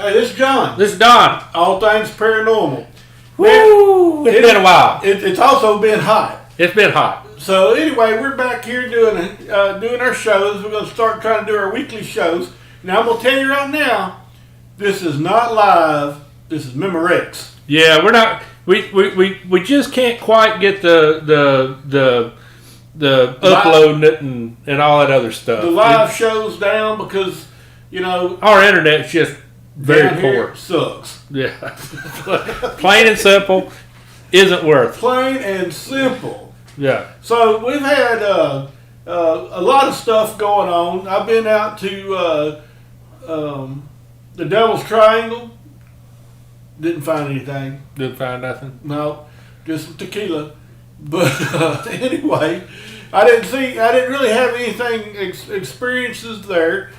Hey, this is John. This is Don. All Things Paranormal. Woo! It's been a while. It's also been hot. It's been hot. So anyway, we're back here doing our shows. We're going to start trying to do our weekly shows. Now I'm going to tell you right now, this is not live. This is Memorex. Yeah, we're not. We just can't quite get the uploading it and all that other stuff. The live show's down because our internet's just very poor. Sucks. Yeah, plain and simple. Isn't worth. Plain and simple. Yeah. So we've had a lot of stuff going on. I've been out to the Devil's Triangle. Didn't find anything. Didn't find nothing. No, just some tequila. But anyway, I didn't really have anything experiences there.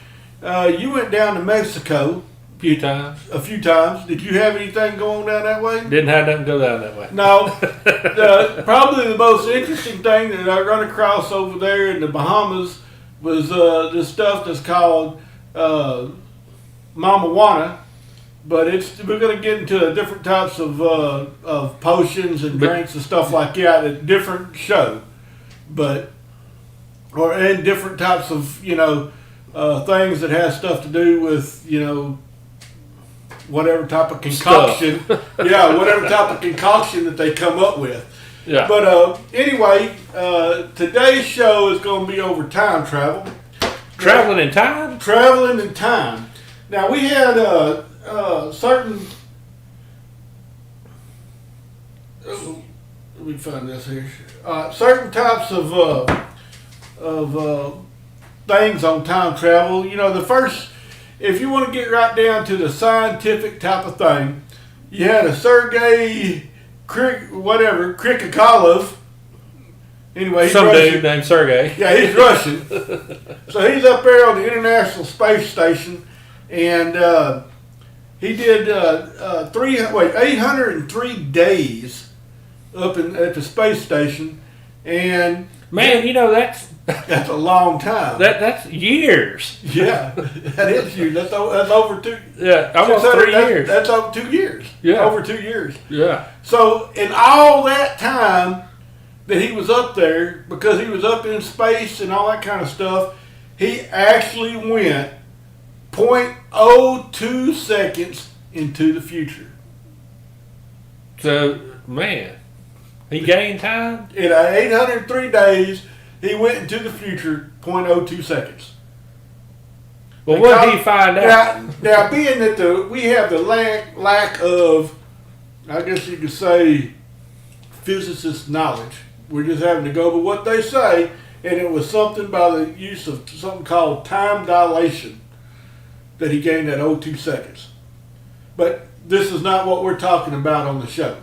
You went down to Mexico A few times. Did you have anything going down that way? Didn't have nothing go down that way. No. Probably the most interesting thing that I run across over there in the Bahamas was this stuff that's called Mamajuana. But we're going to get into different types of potions and drinks and stuff like that at a different show. And different types of, things that has stuff to do with, whatever type of concoction. Yeah, whatever type of concoction that they come up with. Yeah. But anyway, today's show is going to be over time travel. Traveling in time? Traveling in time. Now, we had certain... let me find this here. Certain types of things on time travel. The first... If you want to get right down to the scientific type of thing, you had a Sergei Krikalev. Anyway, he's some Russian. dude named Sergei. Yeah, he's Russian. So he's up there on the International Space Station, and he did 803 days up at the space station, and man, that's a long time. That's years. Yeah, that is years. That's over two. Yeah, almost 3 years. That's over 2 years. Yeah, over 2 years. Yeah. So in all that time that he was up there, because he was up in space and all that kind of stuff, he actually went 0.02 seconds into the future. So man, he gained time. In 803 days. He went into the future 0.02 seconds. Well, what did he find out? Now being that we have the lack of, I guess you could say, physicist knowledge, we're just having to go by what they say, and it was something by the use of something called time dilation that he gained at 0.02 seconds. But this is not what we're talking about on the show.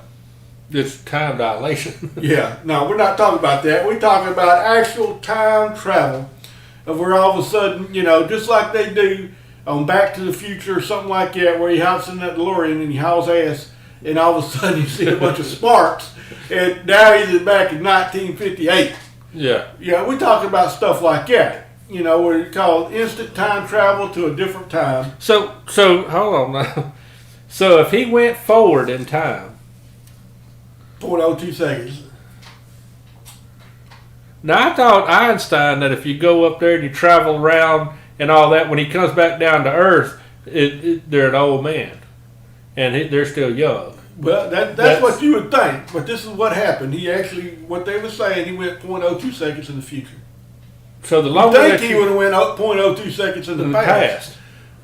It's time dilation. Yeah, no, we're not talking about that. We're talking about actual time travel of where all of a sudden, just like they do on Back to the Future or something like that, where he hops in that DeLorean and he hauls ass, and all of a sudden you see a bunch of sparks, and now he's back in 1958. Yeah. Yeah, we're talking about stuff like that, where it's called instant time travel to a different time. So hold on now. So if he went forward in time, 0.02 seconds. Now, I thought Einstein that if you go up there and you travel around and all that, when he comes back down to Earth, they're an old man, and they're still young. Well, that's what you would think, but this is what happened. He actually, what they were saying, he went 0.02 seconds in the future. So the longer you think he would have went 0.02 seconds in the past,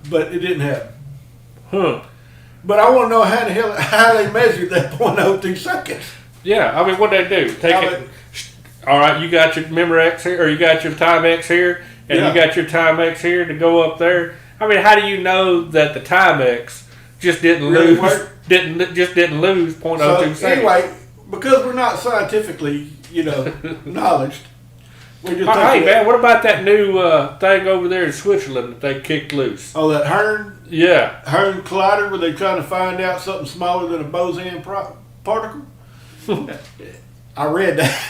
but it didn't happen. Huh. But I want to know how they measured that 0.02 seconds. Yeah, I mean, what they do? All right, you got your Memorex here, or you got your Timex here, and you got your Timex here to go up there. I mean, how do you know that the Timex just didn't lose 0.02 seconds? Anyway, because we're not scientifically, knowledge. Hey man, what about that new thing over there in Switzerland that they kicked loose? Oh, that Hern? Yeah. Hern Collider, where they're trying to find out something smaller than a boson particle? I read that.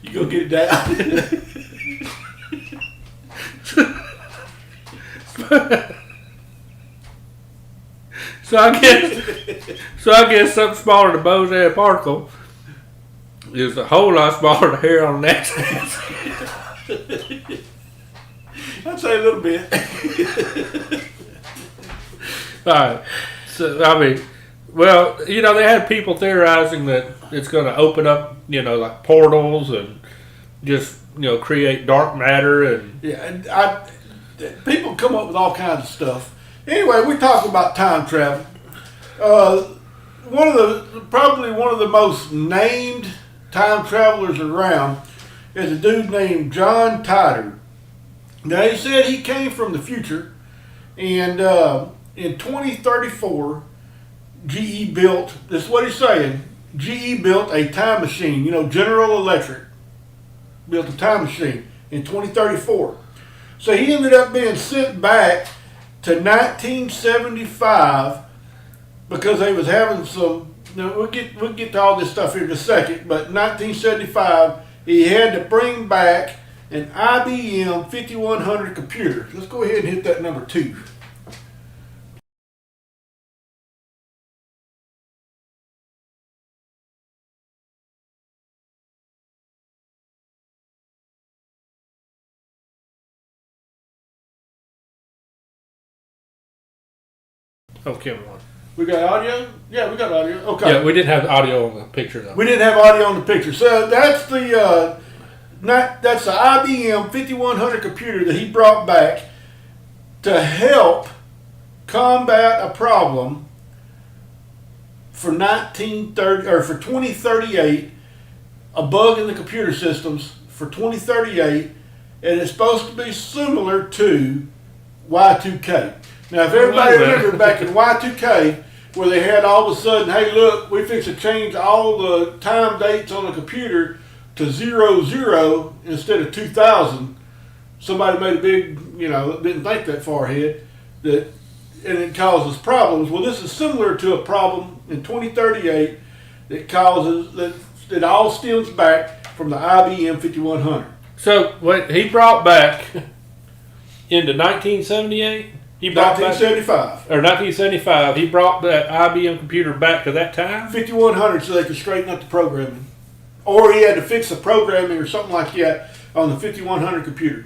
You go get it down. So I guess something smaller than Bose particle is a whole lot smaller than hair on that. I'd say a little bit. All right. So I mean, well, they had people theorizing that it's going to open up, like portals and just create dark matter and people come up with all kinds of stuff. Anyway, we're talking about time travel. Probably one of the most named time travelers around is a dude named John Titor. Now, he said he came from the future, and in 2034, GE built, this is what he's saying, GE built a time machine. General Electric built a time machine in 2034. So he ended up being sent back to 1975 because they was having some. We'll get to all this stuff here in a second. But 1975, he had to bring back an IBM 5100 computer. Let's go ahead and hit that number 2. okay, one. We got audio? Yeah, we got audio. Okay. Yeah, we didn't have audio on the picture though. We didn't have audio on the picture. So that's the IBM 5100 computer that he brought back to help combat a problem for 2038, a bug in the computer systems for 2038, and it's supposed to be similar to Y2K. Now, if everybody remember back in Y2K, where they had all of a sudden, hey, look, we fix to change all the time dates on the computer to 00 instead of 2000. Somebody made a big, didn't think that far ahead, and it causes problems. Well, this is similar to a problem in 2038 that all stems back from the IBM 5100. So what he brought back into 1978? He brought 1975. Or 1975, he brought that IBM computer back to that time? 5100 so they could straighten up the programming. Or he had to fix the programming or something like that on the 5100 computer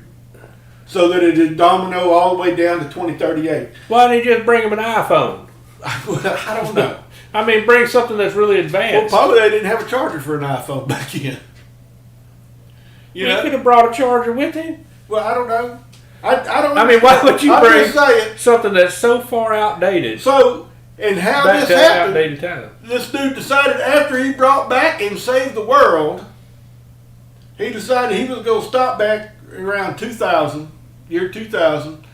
so that it did domino all the way down to 2038. Why didn't he just bring him an iPhone? I don't know. I mean, bring something that's really advanced. Well, probably they didn't have a charger for an iPhone back then. He could have brought a charger with him. Well, I don't know. I don't. I mean, why would you bring saying, something that's so far outdated? So, and how back this to happened? Outdated time. This dude decided after he brought back and saved the world, he decided he was going to stop back around 2000, year 2000,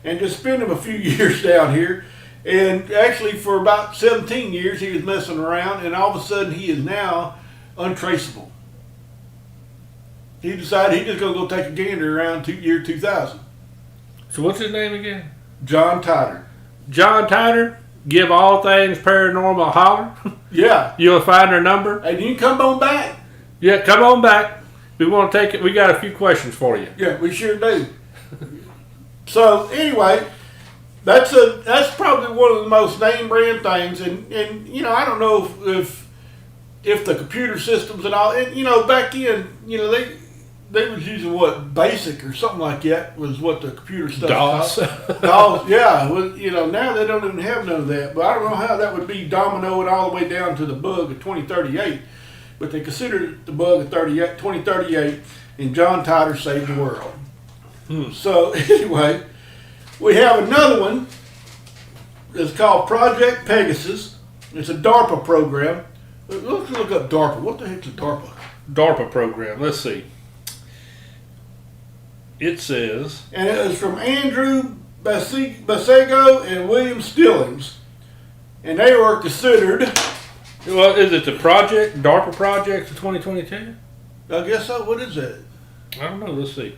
and just spend him a few years down here. And actually, for about 17 years, he was messing around, and all of a sudden, he is now untraceable. He decided he's just going to go take a gander around year 2000. So what's his name again? John Titor. John Titor. Give All Things Paranormal a holler. Yeah. You'll find their number. And you can come on back. Yeah, come on back. We want to take it. We got a few questions for you. Yeah, we sure do. So anyway, that's probably one of the most name brand things, and I don't know if the computer systems and all, and back then they was using what, BASIC or something like that was what the computer stuff DOS. DOS, yeah. Well, now they don't even have none of that. But I don't know how that would be dominoing all the way down to the bug of 2038. But they considered it the bug of 2038, and John Titor saved the world. So anyway, we have another one that's called Project Pegasus. It's a DARPA program. Let's look up DARPA. What the heck's a DARPA? DARPA program. Let's see. It says... And it was from Andrew Basego and William Stillings. And they were considered... Well, is it the DARPA project of 2022? I guess so. What is that? I don't know. Let's see.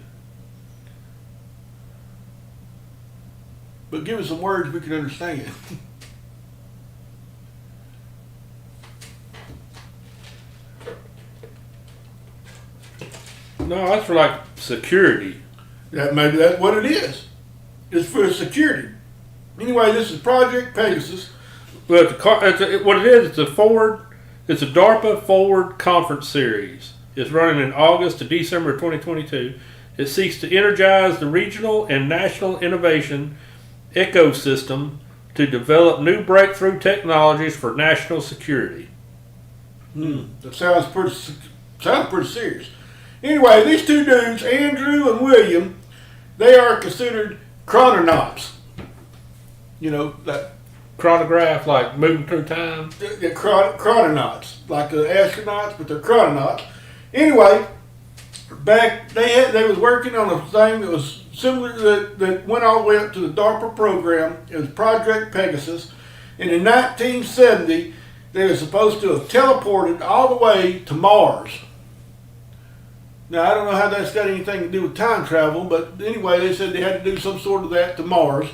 But give us some words we can understand. No, that's for like security. Maybe that's what it is. It's for security. Anyway, this is Project Pegasus. Well, what it is, it's a DARPA Forward Conference Series. It's running in August to December 2022. It seeks to energize the regional and national innovation ecosystem to develop new breakthrough technologies for national security. That sounds pretty serious. Anyway, these two dudes, Andrew and William, they are considered chrononauts. You know, that Chronograph, like moving through time. the chrononauts, like the astronauts, but they're chrononauts. Anyway, they was working on a thing that was similar that went all the way up to the DARPA program. It was Project Pegasus, and in 1970 they were supposed to have teleported all the way to Mars. Now I don't know how that's got anything to do with time travel, but anyway, they said they had to do some sort of that to Mars.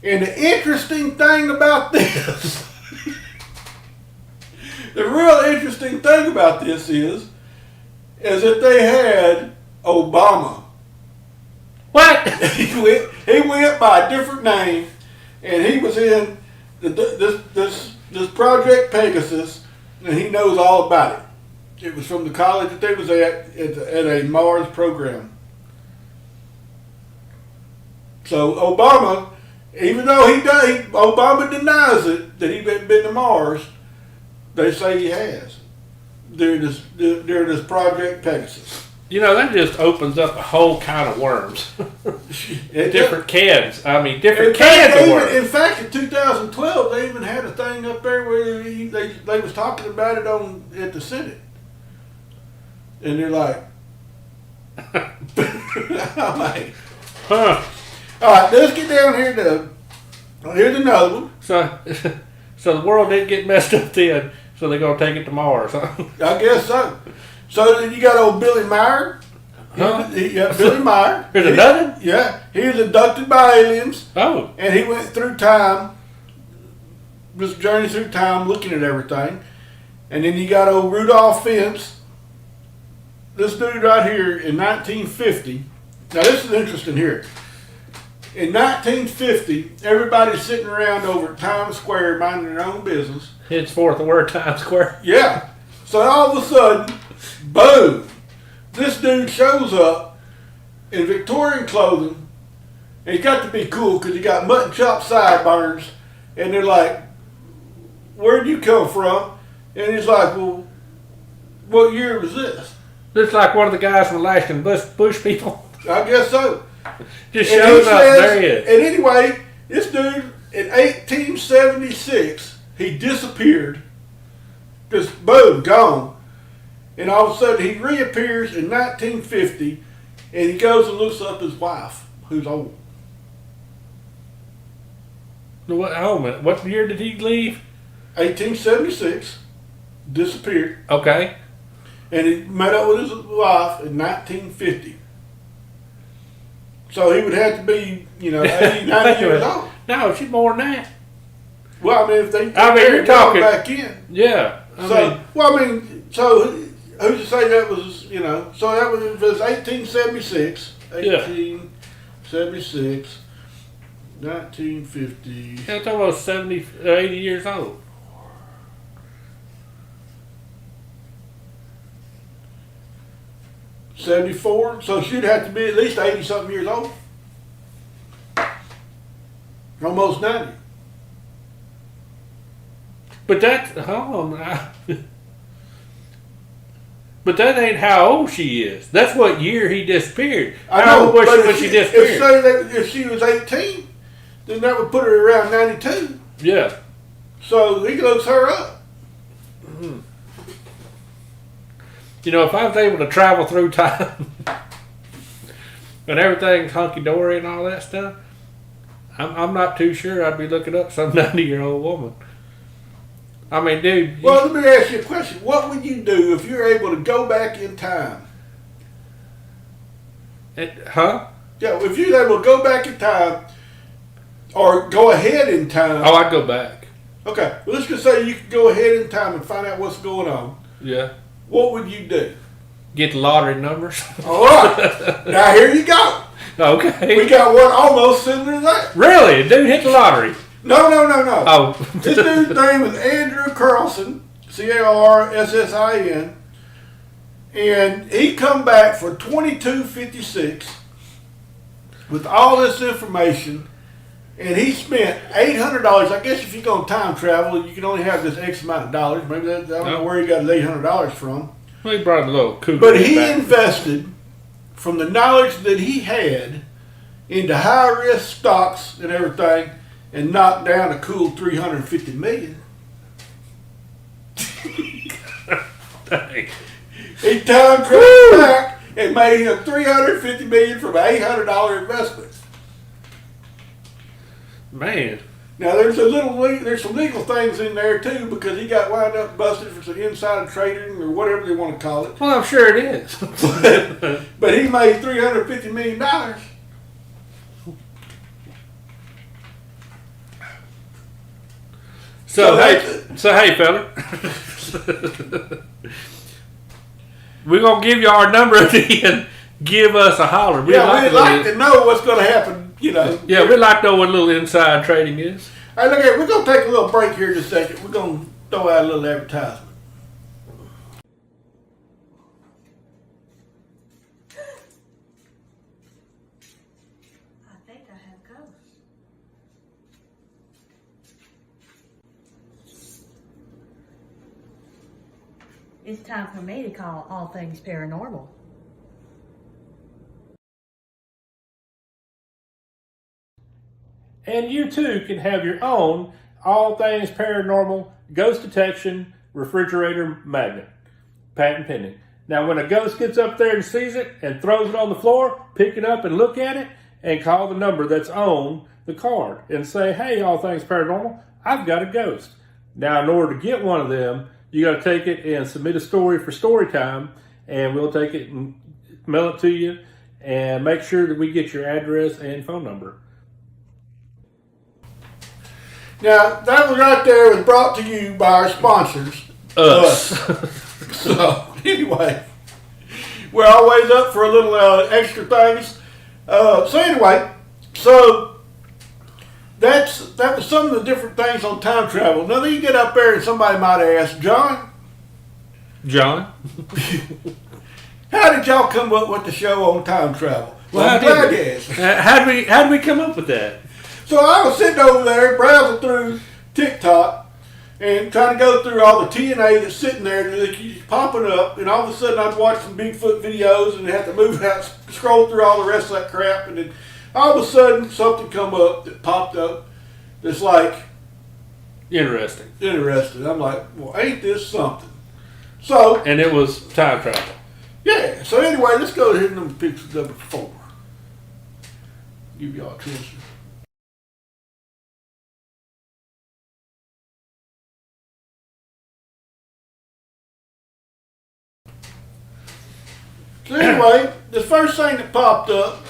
And the interesting thing about this, the real interesting thing about this is that they had Obama. What? he went by a different name, and he was in this Project Pegasus, and he knows all about it. It was from the college that they was at a Mars program. So Obama, even though Obama denies it that he's been to Mars, they say he has during this Project Pegasus. You know, that just opens up a whole can of worms. Different cans. I mean, different cans of worms. In fact, in 2012, they even had a thing up there where they was talking about it at the Senate, and they're like, I'm like, huh? All right, let's get down here to. Here's another one. So the world didn't get messed up then. So they're gonna take it to Mars. Huh? I guess so. So then you got old Billy Meyer. Huh? Billy Meyer. Here's another one? Yeah, he was abducted by aliens. Oh. And he went through time, this journey through time, looking at everything. And then you got old Rudolph Fentz. This dude right here in 1950. Now this is interesting here. In 1950, everybody's sitting around over at Times Square minding their own business. Henceforth the word Times Square. Yeah. So all of a sudden, boom, this dude shows up in Victorian clothing, and he's got to be cool because he got mutton chop sideburns, and they're like, where'd you come from? And he's like, well, what year was this? Looks like one of the guys from Alaskan Bush people. I guess so. Just shows up, there he is. And anyway, this dude, in 1876, he disappeared. Just boom, gone. And all of a sudden he reappears in 1950, and he goes and looks up his wife, who's old. What year did he leave? 1876, disappeared. Okay. And he met up with his wife in 1950. So he would have to be, 80, 90 years old. No, she's more than that. Well, I mean, if they you're talking back in. Yeah. So who's to say that was, so that was 1876, 1876, 1950. That's almost 70, 80 years old. '74, so she'd have to be at least 80-something years old. Almost 90. But that, but that ain't how old she is. That's what year he disappeared. How old was she when she disappeared? If she was 18, then that would put her around 92. Yeah. So he looks her up. Mm-hmm. If I was able to travel through time and everything's hunky-dory and all that stuff, I'm not too sure I'd be looking up some 90-year-old woman. I mean, dude. Well, let me ask you a question. What would you do if you're able to go back in time? Huh? Yeah, if you're able to go back in time or go ahead in time. Oh, I'd go back. Okay, well, let's just say you could go ahead in time and find out what's going on. Yeah. What would you do? Get the lottery numbers. All right. Now, here you go. Okay. We got one almost similar to that. Really? Dude hit the lottery. No. Oh. This dude's name is Andrew Carlson, Carssin, and he come back for $22.56 with all this information, and he spent $800. I guess if you're going to time travel, you can only have this X amount of dollars. Maybe I don't know where he got his $800 from. Well, he brought a little cougar. But he invested from the knowledge that he had into high risk stocks and everything, and knocked down a cool $350 million. Dang. He time traveled back and made him $350 million from an $800 investment. Man. Now there's some legal things in there too, because he got wound up busted for some insider trading or whatever they want to call it. Well, I'm sure it is. But he made $350 million. So hey, fella. We're gonna give you our number at the end. Give us a holler. We'd like to know what's going to happen. Yeah, we'd like to know what a little inside trading is. Hey, look here. We're going to take a little break here in a second. We're going to throw out a little advertisement. I think I have ghosts. It's time for me to call All Things Paranormal. And you too can have your own All Things Paranormal Ghost Detection Refrigerator Magnet. Patent pending. Now when a ghost gets up there and sees it and throws it on the floor, pick it up and look at it and call the number that's on the card and say, hey, All Things Paranormal, I've got a ghost. Now in order to get one of them, you got to take it and submit a story for story time, and we'll take it and mail it to you and make sure that we get your address and phone number. Now, that one right there was brought to you by our sponsors. Us. So, anyway, we're always up for a little extra things. So that was some of the different things on time travel. Now, then you get up there and somebody might ask, John, how did y'all come up with the show on time travel? Well, I'm glad you asked. How'd we come up with that? So I was sitting over there browsing through TikTok and trying to go through all the TNA that's sitting there that keeps popping up, and all of a sudden I'd watch some Bigfoot videos and have to move out, scroll through all the rest of that crap, and then all of a sudden something come up that popped up that's like Interesting. I'm like, well, ain't this something? So, and it was time travel. Yeah. So anyway, let's go ahead and pick number 4. Give y'all attention. So anyway, the first thing that popped up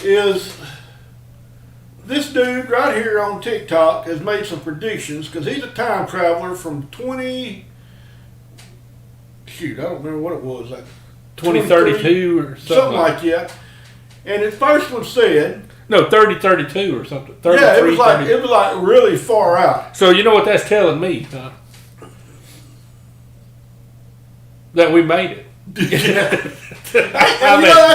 is this dude right here on TikTok has made some predictions because he's a time traveler from I don't remember what it was, like 2032 or something like that. And the first one said, no, 3032 or something. Yeah, it was like really far out. So you know what that's telling me, huh? That we made it. That's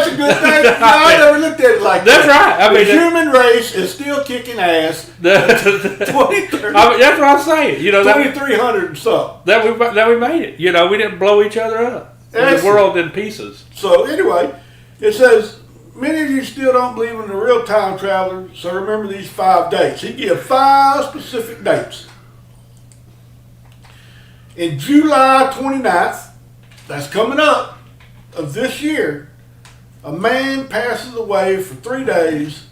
a good thing. I never looked at it like that's that. Right. The human race is still kicking ass. 2030. That's what I'm saying. 2300 and something. That we made it. We didn't blow each other up. The world in pieces. So anyway, it says many of you still don't believe in the real time traveler. So remember these 5 dates. He gave 5 specific dates. In July 29th. That's coming up of this year. A man passes away for 3 days,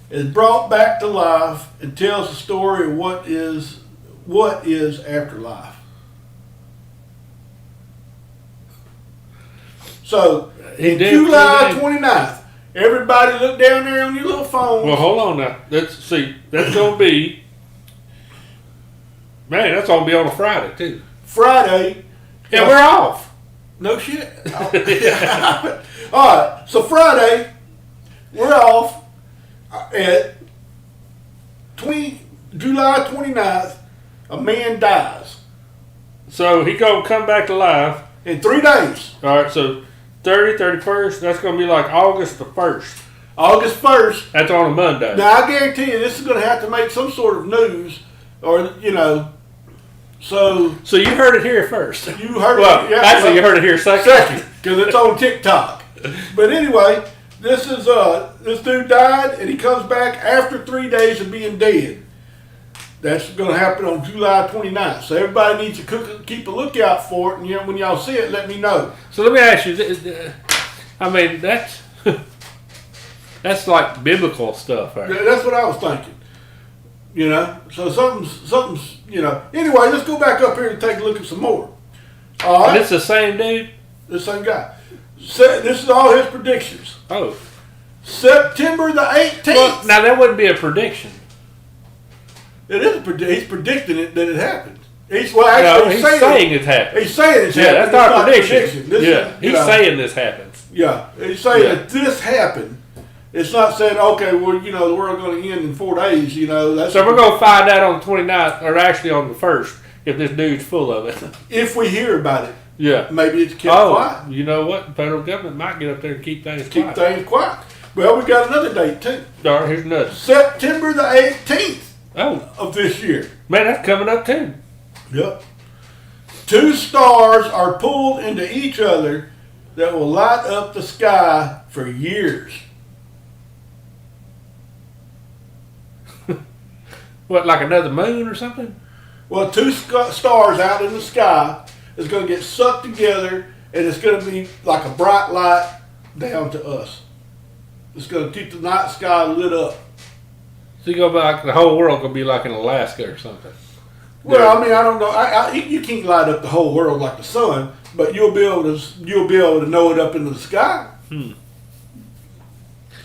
is brought back to life, and tells the story of what is afterlife. So, July 29th, everybody look down there on your little phone. Well, hold on now. That's going to be, man, that's going to be on a Friday, too. Friday. And we're off. No shit. All right. So Friday, we're off at July 29th. A man dies So he gonna come back to life in 3 days. All right. So 30, 31st. That's gonna be like August the 1st. August 1st. That's on a Monday. Now I guarantee you, this is going to have to make some sort of news, or So you heard it here first. you heard Well, it. Yeah, actually, you heard it here second. because it's on TikTok. But anyway, this is this dude died, and he comes back after 3 days of being dead. That's going to happen on July 29th. So everybody needs to keep a lookout for it. And when y'all see it, let me know. So let me ask you. I mean, that's like biblical stuff, right? That's what I was thinking. So something's. Anyway, let's go back up here and take a look at some more. All right. And it's the same dude. The same guy. This is all his predictions. Oh. September the 18th. Well, now that wouldn't be a prediction. It is he's predicting it that it happened. He's He's saying it happened. He's saying it's Yeah, happened. that's not a prediction. This He's saying this happens. Yeah, he's saying that this happened. It's not saying, okay, well, the world's going to end in 4 days. That's So we're going to find out on the 29th, or actually on the 1st, if this dude's full of it. If we hear about it. Yeah. Maybe it's kept quiet. You know what? The federal government might get up there and keep things Keep quiet. things quiet. Well, we got another date, too. All right, here's another. September the 18th of this year. Man, that's coming up, too. Yep. 2 stars are pulled into each other that will light up the sky for years. What, like another moon or something? Well, 2 stars out in the sky is going to get sucked together, and it's going to be like a bright light down to us. It's going to keep the night sky lit up. So you go back, the whole world going to be like in Alaska or something. Well, I mean, I don't know. You can't light up the whole world like the sun, but you'll be able to know it up into the sky.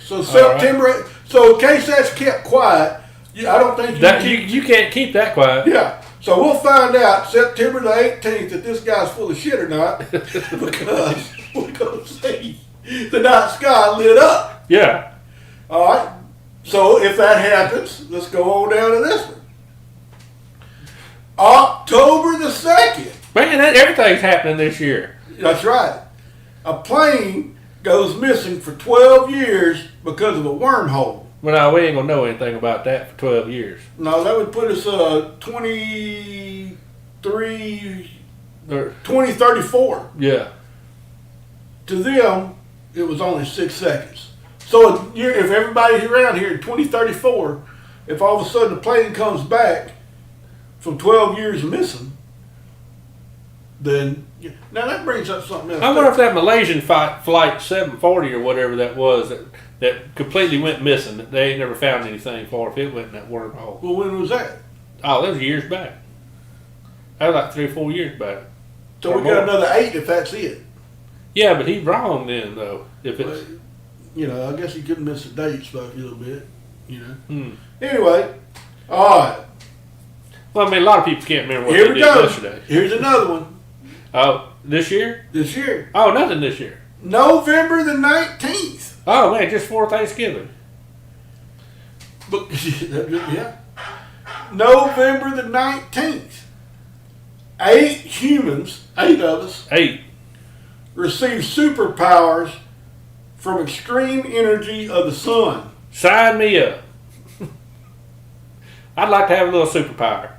So September. Right. So in case that's kept quiet, I don't think you can't keep that quiet. Yeah. So we'll find out September the 18th if this guy's full of shit or not, because we're going to see the night sky lit up. Yeah. All right. So if that happens, let's go on down to this one. October the 2nd. Man, everything's happening this year. That's right. A plane goes missing for 12 years because of a wormhole. Well, now, we ain't going to know anything about that for 12 years. No, that would put us 2034. Yeah. To them, it was only 6 seconds. So if everybody's around here in 2034, if all of a sudden the plane comes back from 12 years missing, then now that brings up something else. I wonder if that Malaysian flight 740 or whatever that was that completely went missing. They ain't never found anything for if it went in that wormhole. Well, when was that? Oh, that was years back. That was like 3 or 4 years back. So we got another 8 if that's it. Yeah, but he's wrong then though. If it's I guess he couldn't miss the dates by a little bit. Anyway, all right. Well, I mean, a lot of people can't remember what Here they we did go. yesterday. Here's another one. Oh, this year? This year. Oh, nothing this year. November the 19th. Oh, man, just before Thanksgiving. But, yeah. November the 19th. 8 humans, 8 of us, 8. receive superpowers from extreme energy of the sun. Sign me up. I'd like to have a little superpower.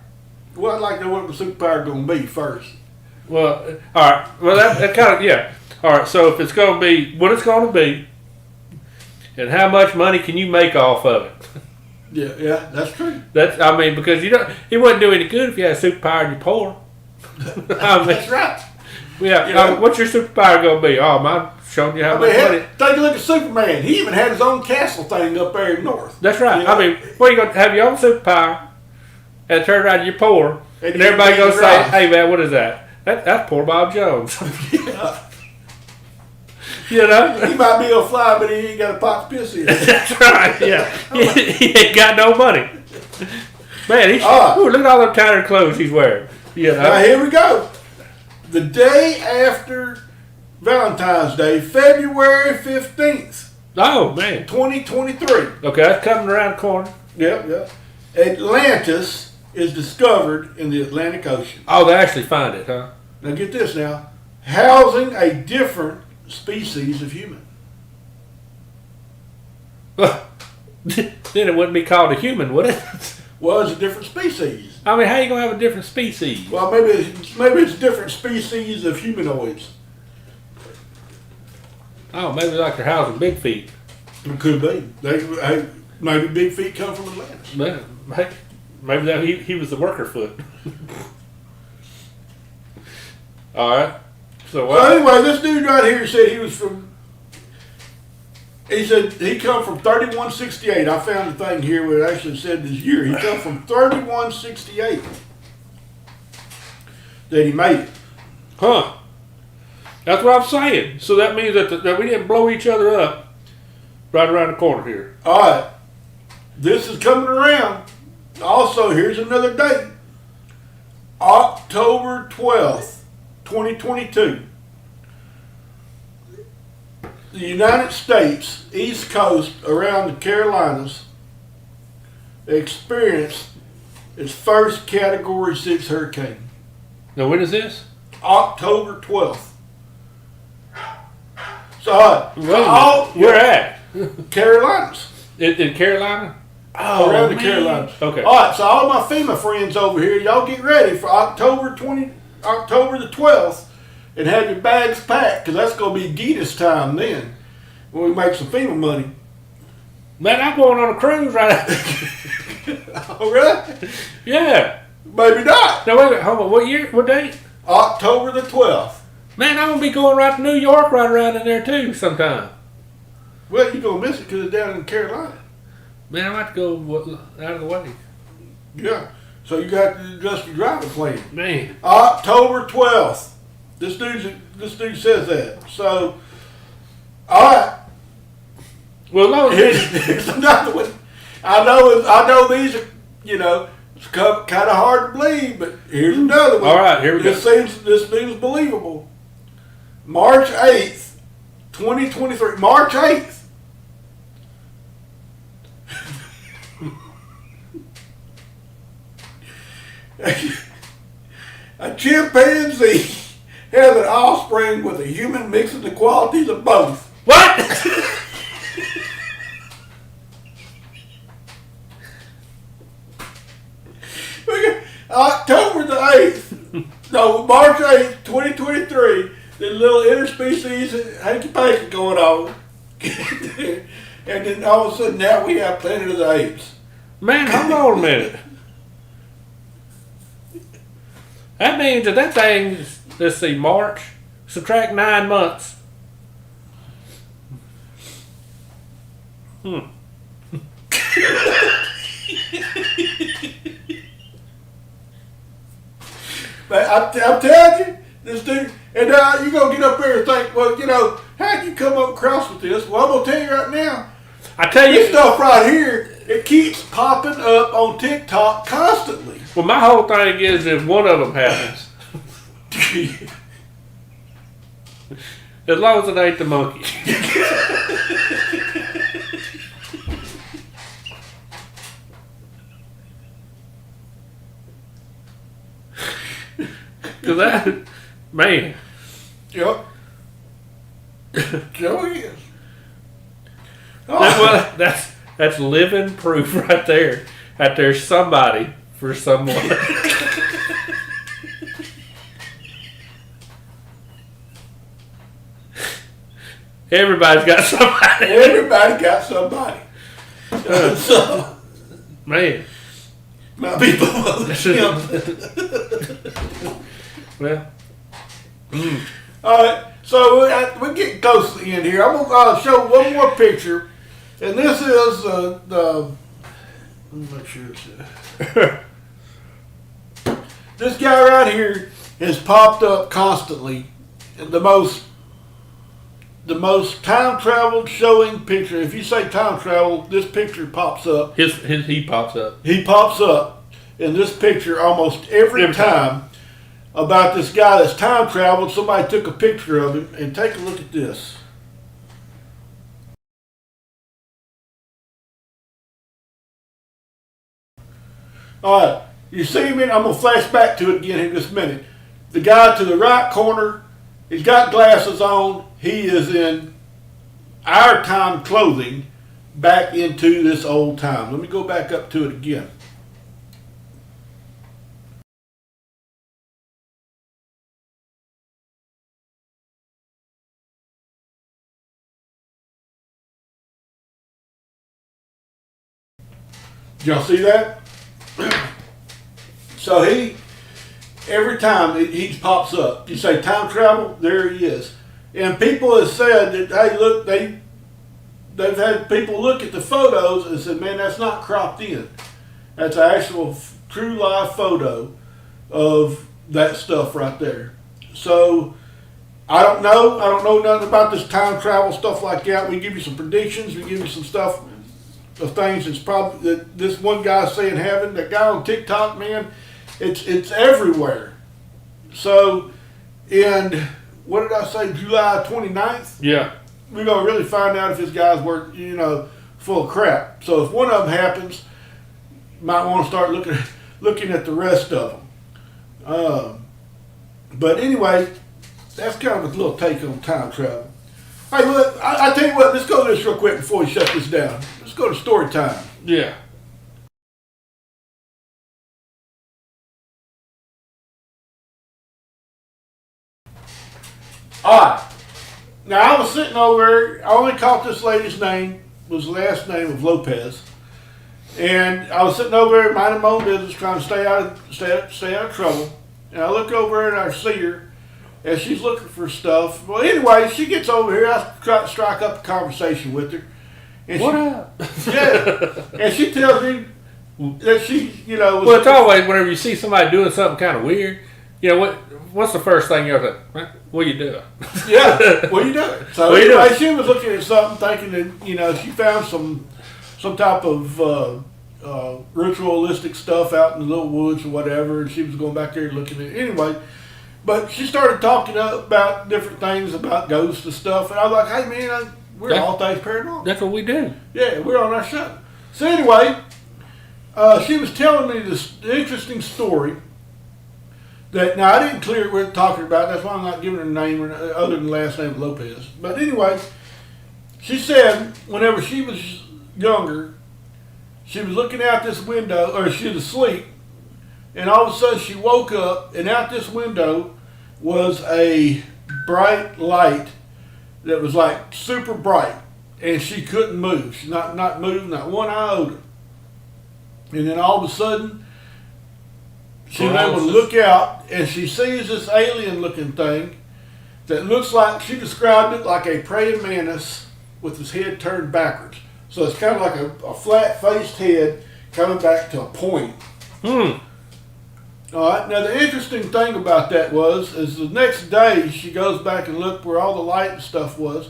Well, I'd like to know what the superpower going to be first. Well, all right. Well, that kind of, yeah. All right, so if it's going to be what it's going to be, and how much money can you make off of it? Yeah, that's true. Because it wouldn't do any good if you had a superpower and you're poor. That's right. Yeah. What's your superpower going to be? Oh, mine showing you how much money. Take a look at Superman. He even had his own castle thing up there in North. That's right. What are you going to have your own superpower, and turn around you're poor, and everybody going to say, "Hey man, what is that? That's poor Bob Jones." He might be able to fly, but he ain't got a pot to piss in. That's right. Yeah, he ain't got no money. Man, look at all them tattered clothes he's wearing. Now here we go. The day after Valentine's Day, February 15th, Oh, man. 2023. Okay, that's coming around the corner. Yep. Atlantis is discovered in the Atlantic Ocean. Oh, they actually find it, huh? Now get this now. Housing a different species of human. Then it wouldn't be called a human, would it? Well, it's a different species. I mean, how you going to have a different species? Well, maybe it's different species of humanoids. Oh, maybe like they're housing big feet. It could be. Maybe big feet come from Atlantis. Maybe that he was the worker foot. All right. So what? So anyway, this dude right here said he was from. He said he come from 3168. I found the thing here where it actually said this year. He come from 3168. That he made it. Huh. That's what I'm saying. So that means that we didn't blow each other up right around the corner here. All right. This is coming around. Also, here's another date. October 12th, 2022. The United States, East Coast, around the Carolinas, experienced its first Category 6 hurricane. Now, when is this? October 12th. So, Where at? Carolinas. In Carolina? Around the man. Carolinas. Okay. All right, so all my FEMA friends over here, y'all get ready for October the 12th, and have your bags packed, because that's going to be Gita's time then, when we make some FEMA money. Man, I'm going on a cruise right now. All right? Yeah. Maybe not. Now, wait a minute. Hold on. What year? What date? October the 12th. Man, I'm going to be going right to New York right around in there, too, sometime. Well, you're going to miss it because it's down in Carolina. Man, I'm about to go out of the way. Yeah. So you got to adjust your driving plan. Man. October 12th. This dude says that. So, all right. Well, no, Here's another one. I know these are, it's kind of hard to believe, but here's another one. All right, here we go. This seems believable. March 8th, 2023. March 8th. A chimpanzee has an offspring with a human mixing the qualities of both. What? October the 8th, no, March 8th, 2023, the little interspecies hanky-panky going on. And then all of a sudden now we have Planet of the Apes. Man, hold on a minute. That means that thing, let's see, March, subtract 9 months. But I'm telling you, this dude, and now you're going to get up there and think, well, how'd you come up across with this? Well, I'm going to tell you right now, I tell you, this stuff right here, it keeps popping up on TikTok constantly. well, my whole thing is if one of them happens, as long as it ain't the monkey. Cause that, man. Yep. So he is. Well, that's living proof right there that there's somebody for someone. Everybody's got somebody. Everybody got somebody. So, Man. my people. Well. All right, so we're getting close to the end here. I'm going to show one more picture, and this is let me make sure it's this guy right here has popped up constantly. The most time traveled showing picture. If you say time travel, this picture pops up. He pops up. He pops up in this picture almost every time. about this guy that's time traveled. Somebody took a picture of him, and take a look at this. All right, you see him in, I'm going to flash back to it again in just a minute. The guy to the right corner, he's got glasses on. He is in our time clothing back into this old time. Let me go back up to it again. Did y'all see that? So every time he pops up, you say time travel, there he is. And people have said that, hey, look, they've had people look at the photos and said, man, that's not cropped in. That's an actual true live photo of that stuff right there. So I don't know nothing about this time travel stuff like that. We give you some predictions, we give you some stuff of things that's probably that this one guy's saying heaven. That guy on TikTok, man, it's everywhere. So in what did I say, July 29th? Yeah. We're gonna really find out if this guy's work, full of crap. So if one of them happens, you might want to start looking at the rest of them. But anyway, that's kind of a little take on time travel. Hey, look, I tell you what, let's go to this real quick before we shut this down. Let's go to story time. Yeah. Alright. Now I was sitting over, I only caught this lady's name, was the last name of Lopez. And I was sitting over there minding my own business, trying to stay out of trouble. And I look over and I see her as she's looking for stuff. Well, anyway, she gets over here. I try to strike up a conversation with her. And What up? Yeah. And she tells me that she, Well, it's always whenever you see somebody doing something kind of weird, what's the first thing you're like, what are you doing? Yeah, what are you doing? So anyway, she was looking at something thinking that, she found some type of ritualistic stuff out in the little woods or whatever, and she was going back there looking at it. Anyway, but she started talking about different things about ghosts and stuff, and I was like, hey man, we're All Things Paranormal. That's what we do. Yeah, we're on our show. So anyway, she was telling me this interesting story that, now I didn't clear what we're talking about, that's why I'm not giving her a name other than the last name Lopez. But anyway, she said whenever she was younger, she was looking out this window, or she was asleep, and all of a sudden she woke up, and out this window was a bright light that was like super bright, and she couldn't move. She's not moving, not one iota. And then all of a sudden, she was able to look out, and she sees this alien-looking thing that looks like, she described it like a praying mantis with his head turned backwards. So it's kind of like a flat-faced head coming back to a point. All right. Now the interesting thing about that is the next day she goes back and looked where all the light and stuff was.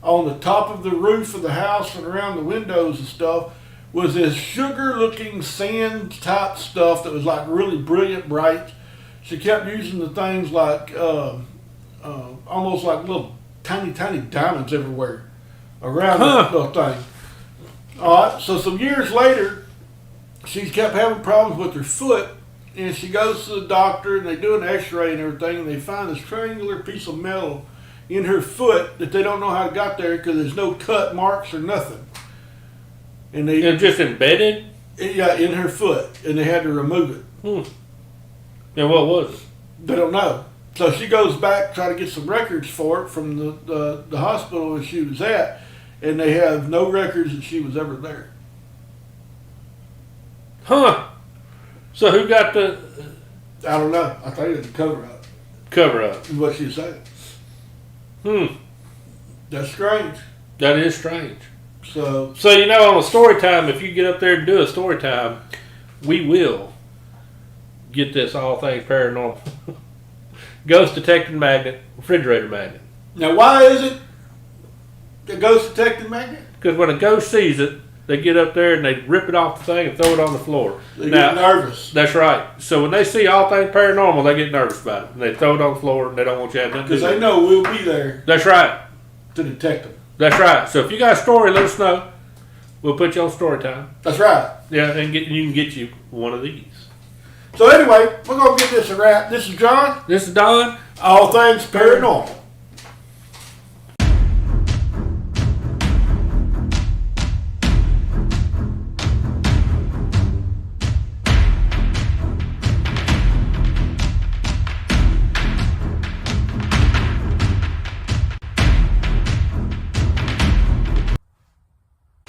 On the top of the roof of the house and around the windows and stuff was this sugar-looking sand type stuff that was like really brilliant bright. She kept using the things like almost like little tiny diamonds everywhere around that little thing. All right. So some years later, she kept having problems with her foot. And she goes to the doctor, and they do an x-ray and everything, and they find this triangular piece of metal in her foot that they don't know how it got there because there's no cut marks or nothing. And It's just embedded? Yeah, in her foot, and they had to remove it. And what was it? They don't know. So she goes back, try to get some records for it from the hospital where she was at, and they have no records that she was ever there. Huh. So who got the... I don't know. I think it's a cover-up. Cover-up. Is what she's saying. That's strange. That is strange. So on a story time, if you get up there and do a story time, we will get this All Things Paranormal. Ghost detecting magnet, refrigerator magnet. now why is it a ghost detecting magnet? Because when a ghost sees it, they get up there and they rip it off the thing and throw it on the floor. They get nervous. That's right. So when they see All Things Paranormal, they get nervous about it. And they throw it on the floor and they don't want you to have nothing to do Because they with it. know we'll be there That's right. to detect them. That's right. So if you got a story, let us know. We'll put you on story time. That's right. Yeah, and you can get you one of these. So anyway, we're going to get this a wrap. This is John. This is Don. All Things Paranormal.